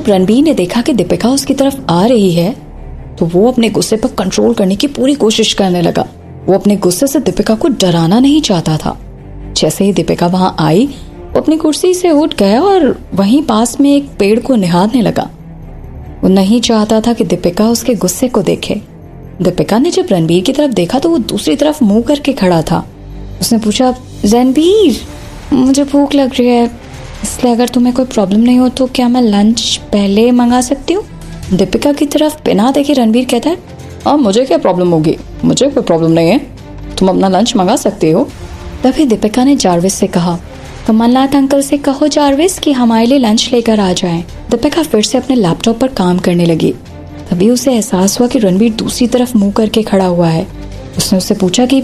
जब रणबीर ने देखा कि दीपिका उसकी तरफ आ रही है तो वो अपने गुस्से पर कंट्रोल करने की पूरी कोशिश करने लगा। वो अपने गुस्से से दीपिका को डराना नहीं चाहता था। जैसे ही दीपिका वहां आई वो अपनी कुर्सी से उठ गया और वहीं पास में एक पेड़ को निहारने लगा। वो नहीं चाहता था कि दीपिका उसके गुस्से को देखे। दीपिका ने जब रणबीर की तरफ देखा तो वो दूसरी तरफ मुंह करके खड़ा था। उसने पूछा, रणबीर मुझे भूख लग रही है, इसलिए अगर तुम्हें कोई प्रॉब्लम नहीं हो तो क्या मैं लंच पहले मंगा सकती हूँ? दीपिका की तरफ बिना देखे रणबीर कहता है, मुझे क्या प्रॉब्लम होगी, मुझे कोई प्रॉब्लम नहीं है, तुम अपना लंच मंगा सकती हो। तभी दीपिका ने जारविस से कहा, कमलनाथ अंकल से कहो जारविस कि हमारे लिए लंच लेकर आ जाएं। दीपिका फिर से अपने लैपटॉप पर काम करने लगी। तभी उसे एहसास हुआ कि रणबीर दूसरी तरफ मुंह करके खड़ा हुआ है। उसने उससे पूछा कि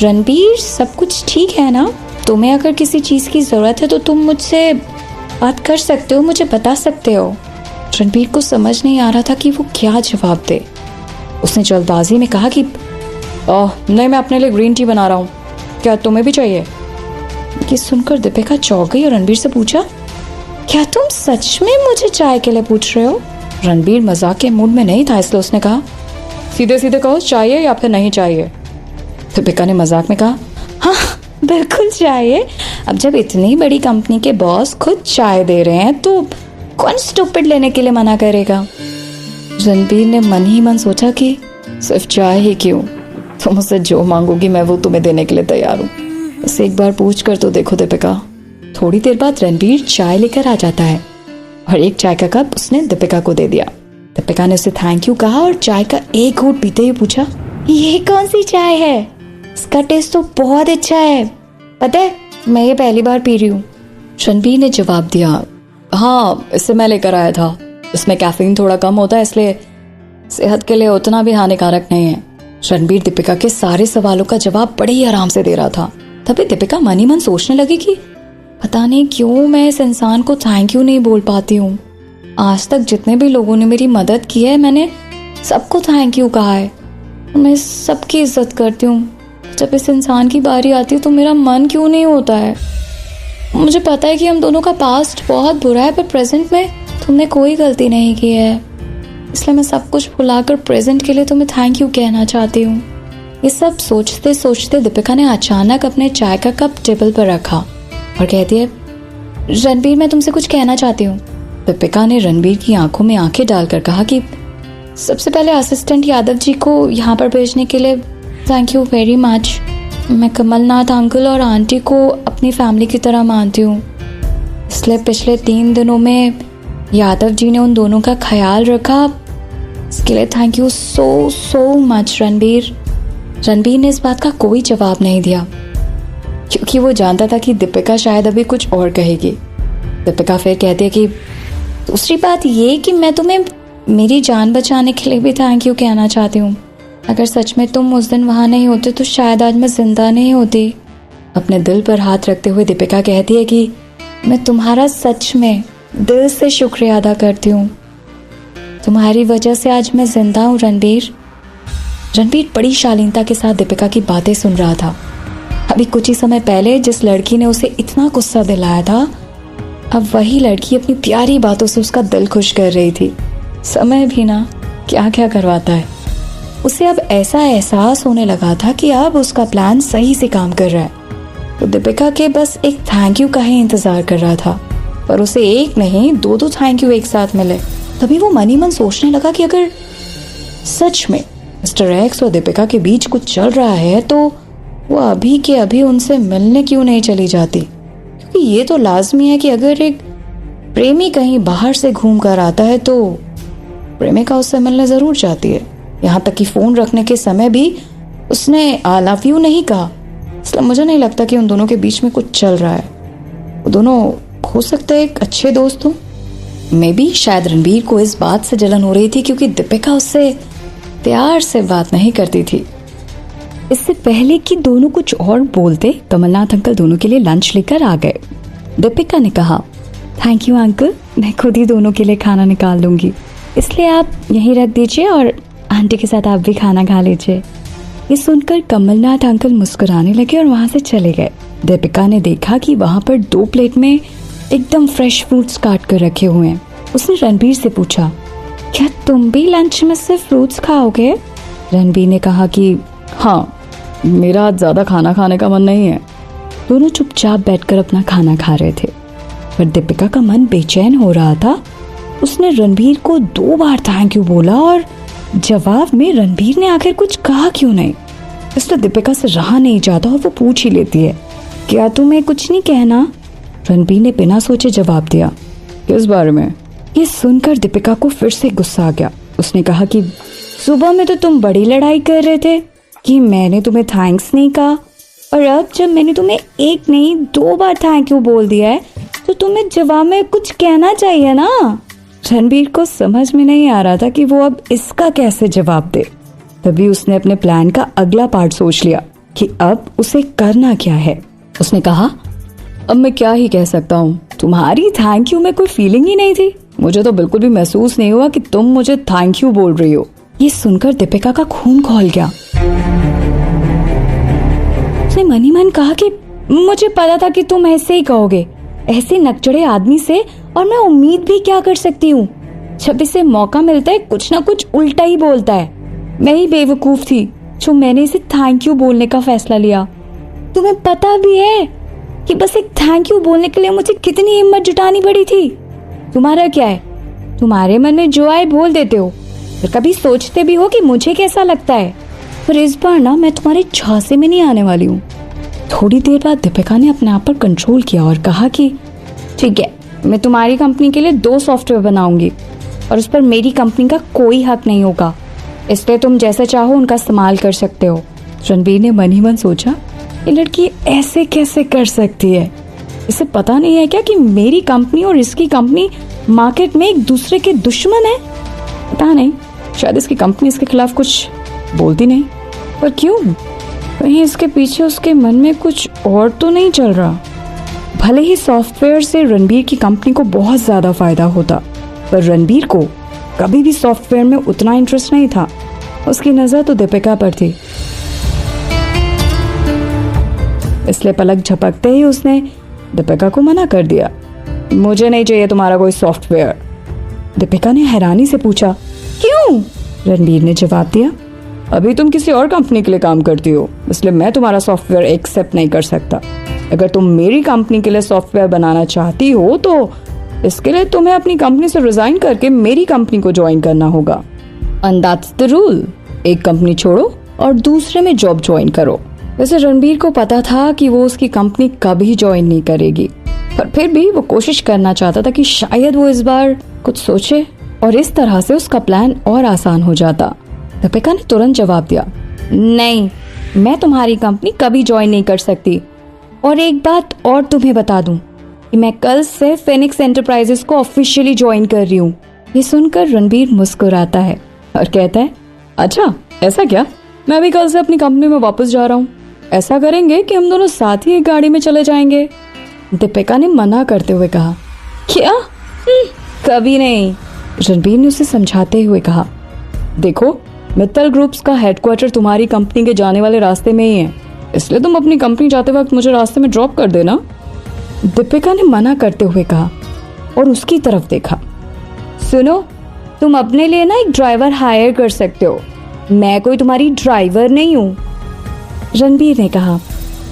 रणबीर सब कुछ ठीक है ना? तुम्हें अगर किसी चीज़ की ज़रूरत है तो तुम मुझसे बात कर सकते हो, मुझे बता सकते हो। रणबीर को समझ नहीं आ रहा था कि वो क्या जवाब दे। उसने जल्दबाजी में कहा कि नहीं, मैं अपने लिए ग्रीन टी बना रहा हूँ, क्या तुम्हें भी चाहिए? ये सुनकर दीपिका चौंक गई और रणबीर से पूछा, क्या तुम सच में मुझे चाय के लिए पूछ रहे हो? रणबीर मजाक के मूड में नहीं था, इसलिए उसने कहा, सीधे सीधे कहो चाहिए या फिर नहीं चाहिए। दीपिका ने मजाक में कहा, हाँ बिल्कुल चाहिए। अब जब इतनी बड़ी कंपनी के बॉस खुद चाय दे रहे हैं तो कौन स्टूपिड लेने के लिए मना करेगा? रणबीर ने मन ही मन सोचा कि सिर्फ चाय ही क्यों, तुम मुझसे जो मांगोगी मैं वो तुम्हें देने के लिए तैयार हूँ। बस एक बार पूछ कर तो देखो दीपिका। थोड़ी देर बाद रणबीर चाय लेकर आ जाता है और एक चाय का कप उसने दीपिका को दे दिया। दीपिका ने उसे थैंक यू कहा और चाय का एक घूंट पीते हुए पूछा, ये कौन सी चाय है? इसका टेस्ट तो बहुत अच्छा है, पता है मैं ये पहली बार पी रही हूँ। रणबीर ने जवाब दिया, हाँ इसे मैं लेकर आया था, इसमें कैफीन थोड़ा कम होता है इसलिए सेहत के लिए उतना भी हानिकारक नहीं है। रणबीर दीपिका के सारे सवालों का जवाब बड़े ही आराम से दे रहा था। तभी दीपिका मन ही मन सोचने लगी कि पता नहीं क्यों मैं इस इंसान को थैंक यू नहीं बोल पाती हूँ। आज तक जितने भी लोगों ने मेरी मदद की है मैंने सबको थैंक यू कहा है, मैं सबकी इज्जत करती हूँ। जब इस इंसान की बारी आती है तो मेरा मन क्यों नहीं होता है? मुझे पता है कि हम दोनों का पास्ट बहुत बुरा है, पर प्रेजेंट में तुमने कोई गलती नहीं की है, इसलिए मैं सब कुछ भुलाकर प्रेजेंट के लिए तुम्हें थैंक यू कहना चाहती हूँ। ये सब सोचते सोचते दीपिका ने अचानक अपने चाय का कप टेबल पर रखा और कहती है, रणबीर मैं तुमसे कुछ कहना चाहती हूँ। दीपिका ने रणबीर की आंखों में आंखें डालकर कहा कि सबसे पहले असिस्टेंट यादव जी को यहाँ पर भेजने के लिए थैंक यू वेरी मच। मैं कमलनाथ अंकल और आंटी को अपनी फैमिली की तरह मानती हूँ, इसलिए पिछले 3 दिनों में यादव जी ने उन दोनों का ख्याल रखा, इसके लिए thank you so much Ranbir. Ranbir ने इस बात का कोई जवाब नहीं दिया क्योंकि वो जानता था कि दीपिका शायद अभी कुछ और कहेगी। दीपिका फिर कहती है कि दूसरी बात ये कि मैं तुम्हें मेरी जान बचाने के लिए भी थैंक यू कहना चाहती हूँ। अगर सच में तुम उस दिन वहाँ नहीं होते तो शायद आज मैं जिंदा नहीं होती। अपने दिल पर हाथ रखते हुए दीपिका कहती है कि मैं तुम्हारा सच में दिल से शुक्रिया अदा करती हूँ, तुम्हारी वजह से आज मैं जिंदा हूँ रणबीर। रणबीर बड़ी शालीनता के साथ दीपिका की बातें सुन रहा था। अभी कुछ ही समय पहले जिस लड़की ने उसे इतना गुस्सा दिलाया था, अब वही लड़की अपनी प्यारी बातों से उसका दिल खुश कर रही थी। समय भी ना क्या क्या करवाता है। उसे अब ऐसा एहसास होने लगा था कि अब उसका प्लान सही से काम कर रहा है। तो दीपिका के बस एक थैंक यू का ही इंतजार कर रहा था, पर उसे एक नहीं 2 थैंक यू एक साथ मिले। तभी वो मन ही मन सोचने लगा कि अगर सच में मिस्टर एक्स और दीपिका के बीच कुछ चल रहा है तो वो अभी के अभी उनसे मिलने क्यों नहीं चली जाती, क्योंकि ये तो लाजमी है कि अगर एक प्रेमी कहीं बाहर से घूम कर आता है तो प्रेमिका उससे मिलने जरूर चाहती है। यहाँ तक कि फोन रखने के समय भी उसने आई लव यू नहीं कहा, इसलिए मुझे नहीं लगता कि उन दोनों के बीच में कुछ चल रहा है। वो दोनों हो सकता है एक अच्छे दोस्त हो। मे बी शायद रणबीर को इस बात से जलन हो रही थी क्योंकि दीपिका उससे प्यार से बात नहीं करती थी। इससे पहले कि दोनों कुछ और बोलते, कमलनाथ अंकल दोनों के लिए लंच लेकर आ गए। दीपिका ने कहा, थैंक यू अंकल, मैं खुद ही दोनों के लिए खाना निकाल लूंगी, इसलिए आप यहीं रख दीजिए और आंटी के साथ आप भी खाना खा लीजिए। ये सुनकर कमलनाथ अंकल मुस्कुराने लगे और वहां से चले गए। दीपिका ने देखा कि वहां पर 2 प्लेट में एकदम फ्रेश फ्रूट्स काट कर रखे हुए हैं। उसने रणबीर से पूछा, क्या तुम भी लंच में सिर्फ फ्रूट्स खाओगे? रणबीर ने कहा कि हाँ, मेरा आज ज्यादा खाना खाने का मन नहीं है। दोनों चुपचाप बैठकर अपना खाना खा रहे थे, पर दीपिका का मन बेचैन हो रहा था। उसने रणबीर को 2 बार थैंक यू बोला और जवाब में रणबीर ने आखिर कुछ कहा क्यों नहीं। इसलिए दीपिका से रहा नहीं जाता और वो पूछ ही लेती है, क्या तुम्हें कुछ नहीं कहना? रणबीर ने बिना सोचे जवाब दिया, किस बारे में? ये सुनकर दीपिका को फिर से गुस्सा आ गया। उसने कहा कि सुबह में तो तुम बड़ी लड़ाई कर रहे थे कि मैंने तुम्हें थैंक्स नहीं कहा, और अब जब मैंने तुम्हें 1 नहीं 2 बार थैंक यू बोल दिया है तो तुम्हें जवाब में कुछ कहना चाहिए ना। रणबीर को समझ में नहीं आ रहा था कि वो अब इसका कैसे जवाब दे। तभी उसने अपने प्लान का अगला पार्ट सोच लिया कि अब उसे करना क्या है। उसने कहा, अब मैं क्या ही कह सकता हूँ, तुम्हारी थैंक यू में कोई फीलिंग ही नहीं थी। मुझे तो बिल्कुल भी महसूस नहीं हुआ कि तुम मुझे थैंक यू बोल रही हो। ये सुनकर दीपिका का खून खौल गया। उसने मन ही मन कहा कि मुझे पता था कि तुम ऐसे ही कहोगे, ऐसे नकचढ़े आदमी से और मैं उम्मीद भी क्या कर सकती हूँ। जब इसे मौका मिलता है कुछ ना कुछ उल्टा ही बोलता है। मैं ही बेवकूफ थी जो मैंने इसे थैंक यू बोलने का फैसला लिया। तुम्हें पता भी है कि बस एक थैंक यू बोलने के लिए मुझे कितनी हिम्मत जुटानी पड़ी थी। तुम्हारा क्या है, तुम्हारे मन में जो आए बोल देते हो, फिर कभी सोचते भी हो कि मुझे कैसा लगता है। पर इस बार ना मैं तुम्हारे झांसे में नहीं आने वाली हूँ। थोड़ी देर बाद दीपिका ने अपने आप पर कंट्रोल किया और कहा कि ठीक है, मैं तुम्हारी कंपनी के लिए 2 सॉफ्टवेयर बनाऊंगी और उस पर मेरी कंपनी का कोई हक नहीं होगा, इसलिए तुम जैसे चाहो उनका इस्तेमाल कर सकते हो। रणबीर ने मन ही मन सोचा, ये लड़की ऐसे कैसे कर सकती है? इसे पता नहीं है क्या कि मेरी कंपनी और इसकी कंपनी मार्केट में एक दूसरे के दुश्मन है? पता नहीं, शायद इसकी कंपनी इसके खिलाफ कुछ बोलती नहीं, पर क्यों? कहीं इसके पीछे उसके मन में कुछ और तो नहीं चल रहा। भले ही सॉफ्टवेयर से रणबीर की कंपनी को बहुत ज्यादा फायदा होता, पर रणबीर को कभी भी सॉफ्टवेयर में उतना इंटरेस्ट नहीं था। उसकी नजर तो दीपिका पर थी, इसलिए पलक झपकते ही उसने दीपिका को मना कर दिया। मुझे नहीं चाहिए तुम्हारा कोई सॉफ्टवेयर। दीपिका ने हैरानी से पूछा, क्यों? रणबीर ने जवाब दिया, अभी तुम किसी और कंपनी के लिए काम करती हो, इसलिए मैं तुम्हारा सॉफ्टवेयर एक्सेप्ट नहीं कर सकता। अगर तुम मेरी कंपनी के लिए सॉफ्टवेयर बनाना चाहती हो तो इसके लिए तुम्हें अपनी कंपनी से रिजाइन करके मेरी कंपनी को ज्वाइन करना होगा। And that's the rule. एक कंपनी छोड़ो और दूसरे में जॉब ज्वाइन करो। वैसे रणबीर को पता था कि वो उसकी कंपनी कभी ज्वाइन नहीं करेगी, पर फिर भी वो कोशिश करना चाहता था कि शायद वो इस बार कुछ सोचे और इस तरह से उसका प्लान और आसान हो जाता। दीपिका ने तुरंत जवाब दिया, नहीं, मैं तुम्हारी कंपनी कभी ज्वाइन नहीं कर सकती। और एक बात और तुम्हें बता दूं कि मैं कल से फिनिक्स एंटरप्राइजेस को ऑफिशियली ज्वाइन कर रही हूँ। ये सुनकर रणबीर मुस्कुराता है और कहता है, अच्छा ऐसा क्या? मैं भी कल से अपनी कंपनी में वापस जा रहा हूँ। ऐसा करेंगे कि हम दोनों साथ ही एक गाड़ी में चले जाएंगे। दीपिका ने मना करते हुए कहा, क्या? कभी नहीं। रणबीर ने उसे समझाते हुए कहा, देखो, मित्तल ग्रुप्स का हेडक्वार्टर तुम्हारी कंपनी के जाने वाले रास्ते में ही है, इसलिए तुम अपनी कंपनी जाते वक्त मुझे रास्ते में ड्रॉप कर देना। दीपिका ने मना करते हुए कहा और उसकी तरफ देखा। सुनो, तुम अपने लिए ना एक ड्राइवर हायर कर सकते हो, मैं कोई तुम्हारी ड्राइवर नहीं हूँ। रणबीर ने कहा,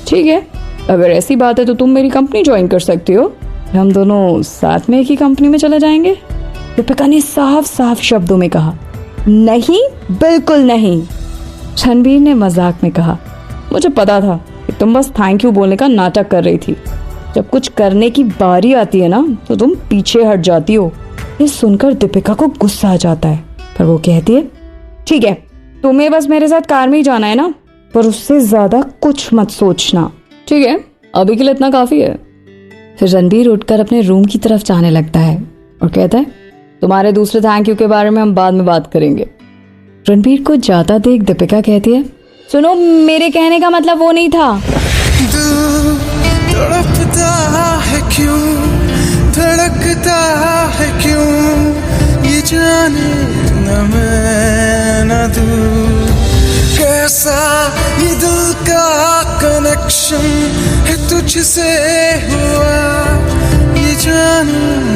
ठीक है, अगर ऐसी बात है तो तुम मेरी कंपनी ज्वाइन कर सकती हो, हम दोनों साथ में एक ही कंपनी में चले जाएंगे। दीपिका ने साफ साफ शब्दों में कहा, नहीं, बिल्कुल नहीं। रणबीर ने मजाक में कहा, मुझे पता था कि तुम बस थैंक यू बोलने का नाटक कर रही थी। जब कुछ करने की बारी आती है ना तो तुम पीछे हट जाती हो। ये सुनकर दीपिका को गुस्सा आ जाता है, पर वो कहती है, ठीक है, तुम्हें बस मेरे साथ कार में ही जाना है ना, पर उससे ज्यादा कुछ मत सोचना। ठीक है, अभी के लिए इतना काफी है। फिर रणबीर उठकर अपने रूम की तरफ जाने लगता है और कहता है, तुम्हारे दूसरे थैंक यू के बारे में हम बाद में बात करेंगे। रणबीर को जाता देख दीपिका कहती है, सुनो, मेरे कहने का मतलब वो नहीं था। तड़पता है क्यों, धड़कता है क्यों, ये जाने न मैं न तू, कैसा ये दिल का कनेक्शन है तुझसे हुआ, ये जाने